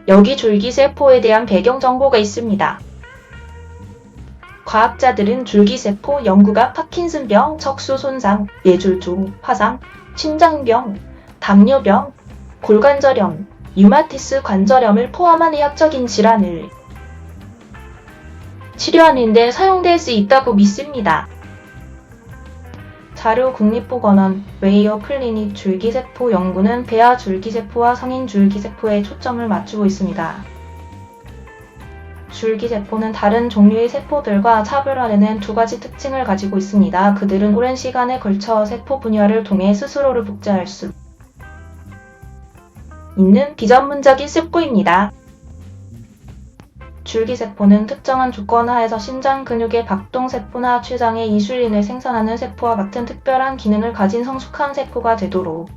여기 줄기세포에 대한 배경 정보가 있습니다. 과학자들은 줄기세포 연구가 파킨슨병, 척수 손상, 뇌졸중, 화상, 심장병, 당뇨병, 골관절염, 류마티스 관절염을 포함한 의학적인 질환을 치료하는 데 사용될 수 있다고 믿습니다. 자료 국립보건원 메이어 클리닉 줄기세포 연구는 배아 줄기세포와 성인 줄기세포에 초점을 맞추고 있습니다. 줄기세포는 다른 종류의 세포들과 차별화되는 두 가지 특징을 가지고 있습니다. 그들은 오랜 시간에 걸쳐 세포 분열을 통해 스스로를 복제할 수 있는 비전문적인 세포입니다. 줄기세포는 특정한 조건 하에서 심장 근육의 박동세포나 췌장의 인슐린을 생산하는 세포와 같은 특별한 기능을 가진 성숙한 세포가 되도록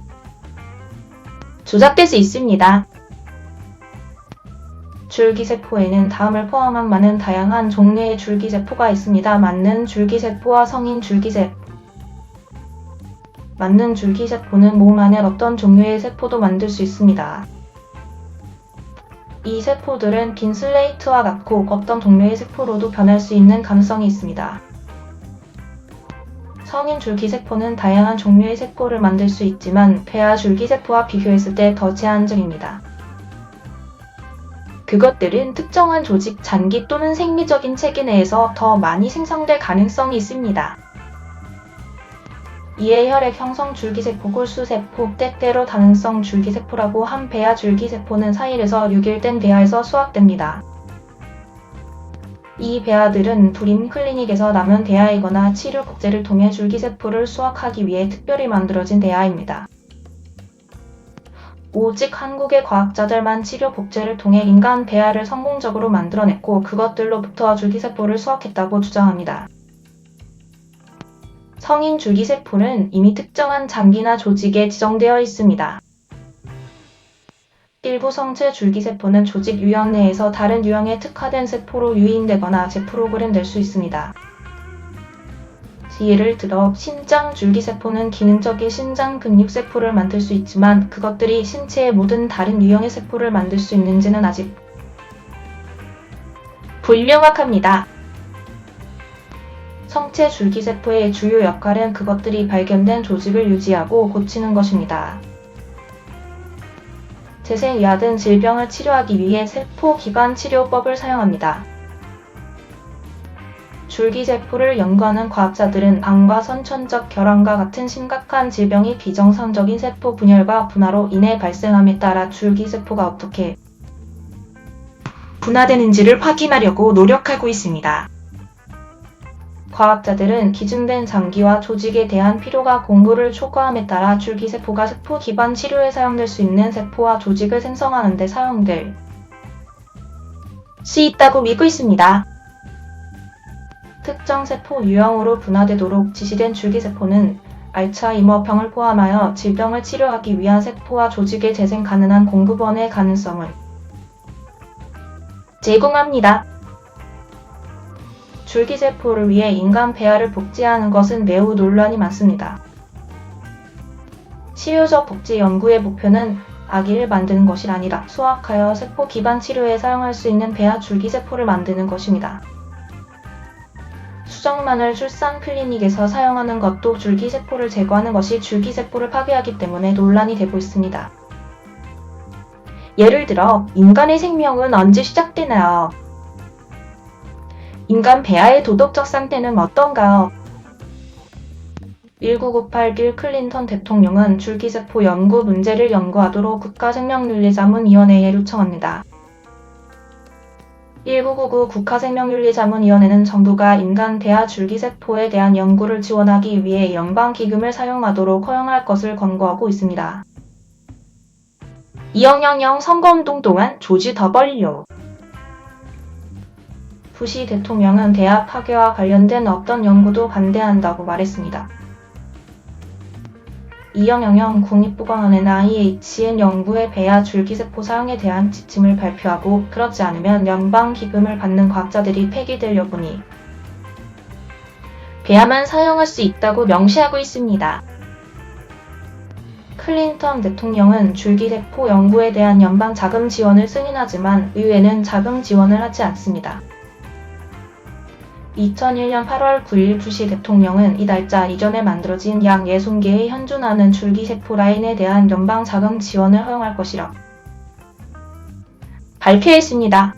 조작될 수 있습니다. 줄기세포에는 다음을 포함한 많은 다양한 종류의 줄기세포가 있습니다. 맞는 줄기세포와 성인 줄기세포. 맞는 줄기세포는 몸 안에 어떤 종류의 세포도 만들 수 있습니다. 이 세포들은 빈 슬레이트와 같고 어떤 종류의 세포로도 변할 수 있는 가능성이 있습니다. 성인 줄기세포는 다양한 종류의 세포를 만들 수 있지만 배아 줄기세포와 비교했을 때 더 제한적입니다. 그것들은 특정한 조직, 장기 또는 생리적인 체계 내에서 더 많이 생성될 가능성이 있습니다. 이에 혈액 형성 줄기세포, 골수세포, 때때로 다능성 줄기세포라고 한 배아 줄기세포는 4일에서 6일 된 배아에서 수확됩니다. 이 배아들은 불임 클리닉에서 남은 배아이거나 치료 복제를 통해 줄기세포를 수확하기 위해 특별히 만들어진 배아입니다. 오직 한국의 과학자들만 치료 복제를 통해 인간 배아를 성공적으로 만들어냈고 그것들로부터 줄기세포를 수확했다고 주장합니다. 성인 줄기세포는 이미 특정한 장기나 조직에 지정되어 있습니다. 일부 성체 줄기세포는 조직 유형 내에서 다른 유형에 특화된 세포로 유인되거나 재프로그램될 수 있습니다. 예를 들어 신장 줄기세포는 기능적인 신장 근육세포를 만들 수 있지만 그것들이 신체의 모든 다른 유형의 세포를 만들 수 있는지는 아직 불명확합니다. 성체 줄기세포의 주요 역할은 그것들이 발견된 조직을 유지하고 고치는 것입니다. 재생의학 등 질병을 치료하기 위해 세포기반 치료법을 사용합니다. 줄기세포를 연구하는 과학자들은 암과 선천적 결함과 같은 심각한 질병이 비정상적인 세포 분열과 분화로 인해 발생함에 따라 줄기세포가 어떻게 분화되는지를 확인하려고 노력하고 있습니다. 과학자들은 기증된 장기와 조직에 대한 필요가 공부를 초과함에 따라 줄기세포가 세포 기반 치료에 사용될 수 있는 세포와 조직을 생성하는 데 사용될 수 있다고 믿고 있습니다. 특정 세포 유형으로 분화되도록 지시된 줄기세포는 알츠하이머병을 포함하여 질병을 치료하기 위한 세포와 조직의 재생 가능한 공급원의 가능성을 제공합니다. 줄기세포를 위해 인간 배아를 복제하는 것은 매우 논란이 많습니다. 치료적 복제 연구의 목표는 아기를 만드는 것이 아니라 수확하여 세포 기반 치료에 사용할 수 있는 배아 줄기세포를 만드는 것입니다. 수정란을 출산 클리닉에서 사용하는 것도 줄기세포를 제거하는 것이 줄기세포를 파괴하기 때문에 논란이 되고 있습니다. 예를 들어 인간의 생명은 언제 시작되나요? 인간 배아의 도덕적 상태는 어떤가요? 1998 빌 클린턴 대통령은 줄기세포 연구 문제를 연구하도록 국가생명윤리자문위원회에 요청합니다. 1999 국가생명윤리자문위원회는 정부가 인간 배아 줄기세포에 대한 연구를 지원하기 위해 연방기금을 사용하도록 허용할 것을 권고하고 있습니다. 2000 선거운동 동안 조지 W. 부시 대통령은 배아 파괴와 관련된 어떤 연구도 반대한다고 말했습니다. 2000 국립보건원은 IHN 연구의 배아 줄기세포 사용에 대한 지침을 발표하고 그렇지 않으면 연방기금을 받는 과학자들이 폐기될 여부니 배아만 사용할 수 있다고 명시하고 있습니다. 클린턴 대통령은 줄기세포 연구에 대한 연방 자금 지원을 승인하지만 의회는 자금 지원을 하지 않습니다. 2001년 8월 9일 부시 대통령은 이 날짜 이전에 만들어진 약 60개의 현존하는 줄기세포 라인에 대한 연방 자금 지원을 허용할 것이라 발표했습니다.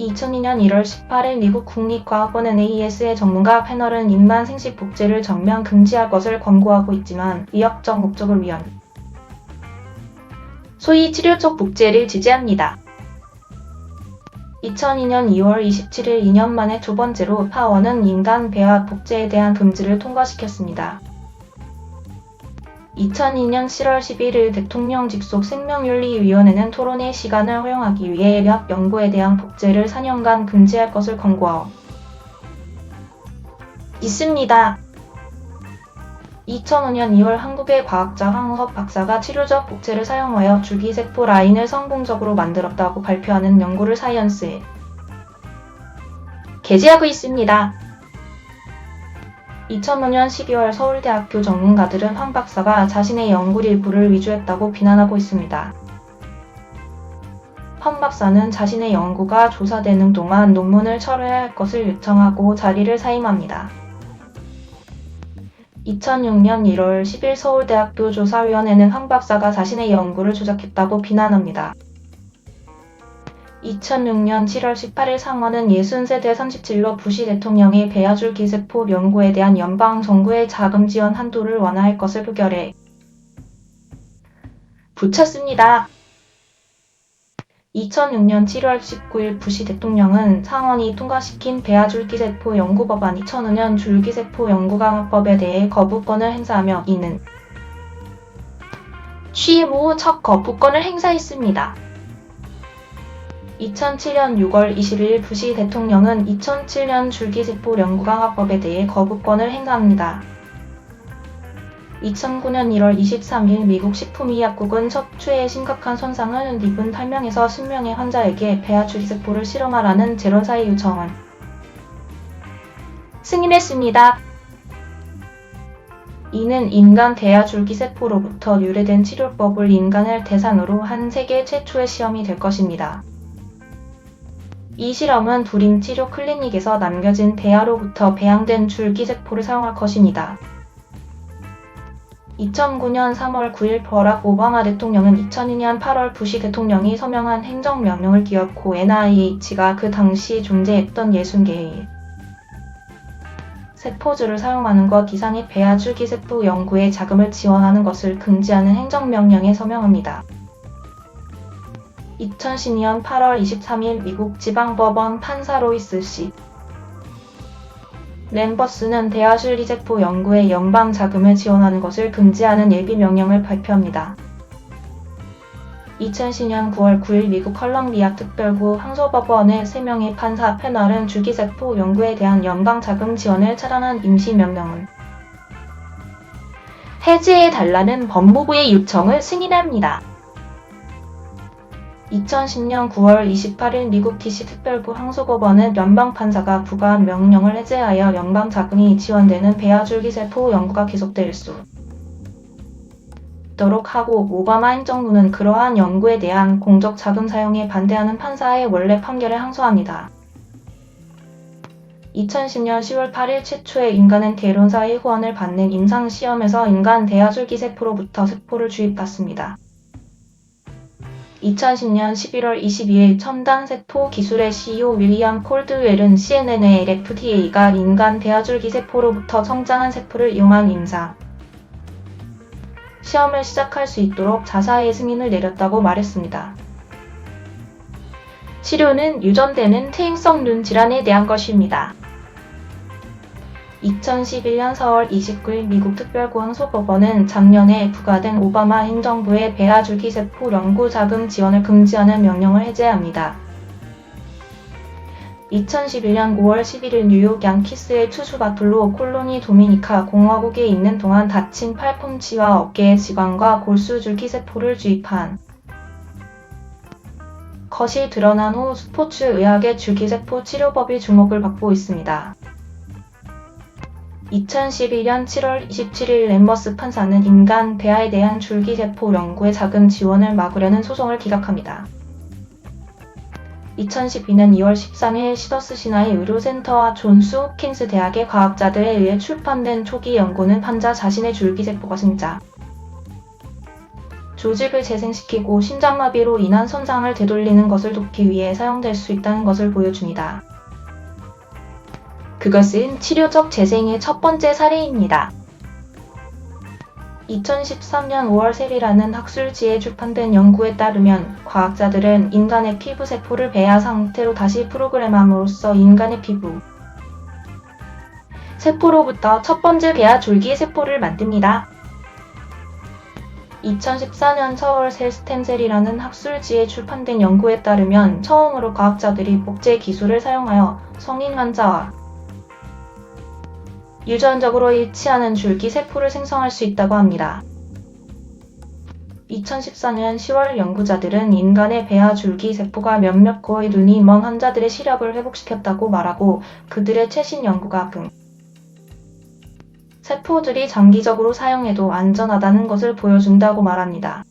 2002년 1월 18일 미국 국립과학원 NAS의 전문가 패널은 인만 생식 복제를 전면 금지할 것을 권고하고 있지만 의학적 목적을 위한 소위 치료적 복제를 지지합니다. 2002년 2월 27일 2년 만에 두 번째로 하원은 인간 배아 복제에 대한 금지를 통과시켰습니다. 2002년 7월 11일 대통령 직속 생명윤리위원회는 토론의 시간을 허용하기 위해 약 연구에 대한 복제를 4년간 금지할 것을 권고하고 있습니다. 2005년 2월 한국의 과학자 황우섭 박사가 치료적 복제를 사용하여 줄기세포 라인을 성공적으로 만들었다고 발표하는 연구를 사이언스에 게재하고 있습니다. 2005년 12월 서울대학교 전문가들은 황 박사가 자신의 연구 일부를 위조했다고 비난하고 있습니다. 황 박사는 자신의 연구가 조사되는 동안 논문을 철회해야 할 것을 요청하고 자리를 사임합니다. 2006년 1월 10일 서울대학교 조사위원회는 황 박사가 자신의 연구를 조작했다고 비난합니다. 2006년 7월 18일 상원은 60세대 37로 부시 대통령이 배아줄기세포 연구에 대한 연방 정부의 자금 지원 한도를 완화할 것을 표결에 붙였습니다. 2006년 7월 19일 부시 대통령은 상원이 통과시킨 배아줄기세포 연구법안 2005년 줄기세포 연구강화법에 대해 거부권을 행사하며 이는 취임 후 첫 거부권을 행사했습니다. 2007년 6월 21일 부시 대통령은 2007년 줄기세포 연구강화법에 대해 거부권을 행사합니다. 2009년 1월 23일 미국 식품의약국은 척추에 심각한 손상을 입은 8명에서 10명의 환자에게 배아줄기세포를 실험하라는 제로사의 요청을 승인했습니다. 이는 인간 배아줄기세포로부터 유래된 치료법을 인간을 대상으로 한 세계 최초의 시험이 될 것입니다. 이 실험은 두림 치료 클리닉에서 남겨진 배아로부터 배양된 줄기세포를 사용할 것입니다. 2009년 3월 9일 버락 오바마 대통령은 2002년 8월 부시 대통령이 서명한 행정명령을 기었고 NIH가 그 당시 존재했던 60개의 세포주를 사용하는 것 이상의 배아줄기세포 연구에 자금을 지원하는 것을 금지하는 행정명령에 서명합니다. 2012년 8월 23일 미국 지방법원 판사 로이스 씨. 램버스는 배아줄기세포 연구에 연방 자금을 지원하는 것을 금지하는 예비명령을 발표합니다. 2010년 9월 9일 미국 컬럼비아 특별구 항소법원의 3명의 판사 패널은 줄기세포 연구에 대한 연방 자금 지원을 차단한 임시명령을 해제해달라는 법무부의 요청을 승인합니다. 2010년 9월 28일 미국 DC 특별구 항소법원은 연방판사가 부과한 명령을 해제하여 연방 자금이 지원되는 배아줄기세포 연구가 계속될 수 있도록 하고 오바마 행정부는 그러한 연구에 대한 공적 자금 사용에 반대하는 판사의 원래 판결을 항소합니다. 2010년 10월 8일 최초의 인간은 개론사의 후원을 받는 임상시험에서 인간 배아줄기세포로부터 세포를 주입받습니다. 2010년 11월 22일 첨단 세포 기술의 CEO 윌리엄 콜드웰은 CNN에 FDA가 인간 배아줄기세포로부터 성장한 세포를 이용한 임상 시험을 시작할 수 있도록 자사의 승인을 내렸다고 말했습니다. 치료는 유전되는 퇴행성 눈 질환에 대한 것입니다. 2011년 4월 29일 미국 특별구 항소법원은 작년에 부과된 오바마 행정부의 배아줄기세포 연구 자금 지원을 금지하는 명령을 해제합니다. 2011년 5월 11일 뉴욕 양키스의 투수 바톨로 콜로니 도미니카 공화국에 있는 동안 다친 팔꿈치와 어깨의 지방과 골수 줄기세포를 주입한 것이 드러난 후 스포츠 의학의 줄기세포 치료법이 주목을 받고 있습니다. 2012년 7월 27일 램머스 판사는 인간 배아에 대한 줄기세포 연구의 자금 지원을 막으려는 소송을 기각합니다. 2012년 2월 13일 시더스 시나이 의료센터와 존스 홉킨스 대학의 과학자들에 의해 출판된 초기 연구는 환자 자신의 줄기세포가 진짜 조직을 재생시키고 심장마비로 인한 손상을 되돌리는 것을 돕기 위해 사용될 수 있다는 것을 보여줍니다. 그것은 치료적 재생의 첫 번째 사례입니다. 2013년 5월 셀이라는 학술지에 출판된 연구에 따르면 과학자들은 인간의 피부 세포를 배아 상태로 다시 프로그램함으로써 인간의 피부 세포로부터 첫 번째 배아 줄기 세포를 만듭니다. 2014년 4월 셀 스템셀이라는 학술지에 출판된 연구에 따르면 처음으로 과학자들이 복제 기술을 사용하여 성인 환자와 유전적으로 일치하는 줄기 세포를 생성할 수 있다고 합니다. 2014년 10월 연구자들은 인간의 배아 줄기 세포가 몇몇 거의 눈이 먼 환자들의 시력을 회복시켰다고 말하고 그들의 최신 연구가 세포들이 장기적으로 사용해도 안전하다는 것을 보여준다고 말합니다.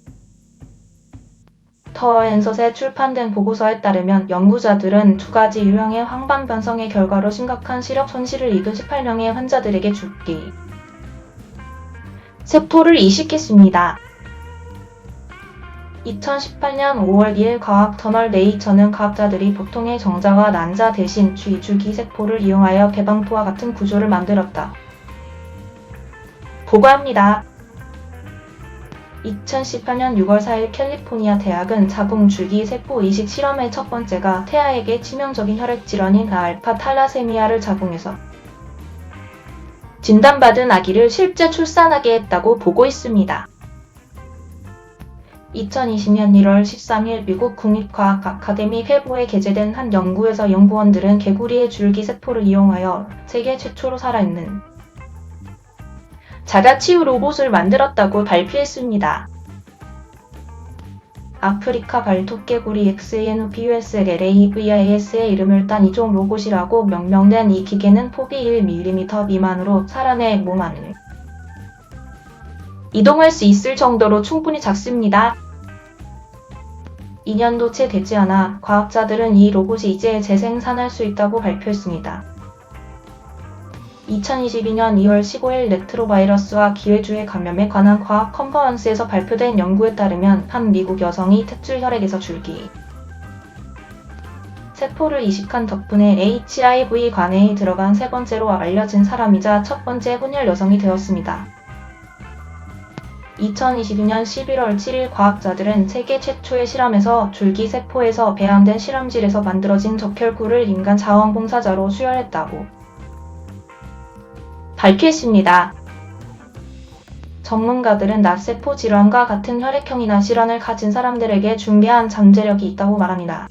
더 앤섯에 출판된 보고서에 따르면 연구자들은 두 가지 유형의 황반 변성의 결과로 심각한 시력 손실을 입은 18명의 환자들에게 줄기 세포를 이식했습니다. 2018년 5월 2일 과학 저널 네이처는 과학자들이 보통의 정자와 난자 대신 줄기 세포를 이용하여 개방토와 같은 구조를 만들었다 보고합니다. 2018년 6월 4일 캘리포니아 대학은 자궁 줄기 세포 이식 실험의 첫 번째가 태아에게 치명적인 혈액 질환인 알파 탈라세미아를 자궁에서 진단받은 아기를 실제 출산하게 했다고 보고했습니다. 2020년 1월 13일 미국 국립과학 아카데미 회보에 게재된 한 연구에서 연구원들은 개구리의 줄기 세포를 이용하여 세계 최초로 살아있는 자가치유 로봇을 만들었다고 발표했습니다. 아프리카 발톱개구리 XENOPUSLAVIAS의 이름을 딴 이종 로봇이라고 명명된 이 기계는 폭이 1mm 미만으로 사람의 몸 안을 이동할 수 있을 정도로 충분히 작습니다. 2년도 채 되지 않아 과학자들은 이 로봇이 이제 재생산할 수 있다고 발표했습니다. 2022년 2월 15일 레트로바이러스와 기회주의 감염에 관한 과학 컨퍼런스에서 발표된 연구에 따르면 한 미국 여성이 탯줄 혈액에서 줄기 세포를 이식한 덕분에 HIV 관해에 들어간 세 번째로 알려진 사람이자 첫 번째 혼혈 여성이 되었습니다. 2022년 11월 7일 과학자들은 세계 최초의 실험에서 줄기 세포에서 배양된 실험실에서 만들어진 적혈구를 인간 자원봉사자로 수혈했다고 밝혔습니다. 전문가들은 낯세포 질환과 같은 혈액형이나 질환을 가진 사람들에게 중대한 잠재력이 있다고 말합니다.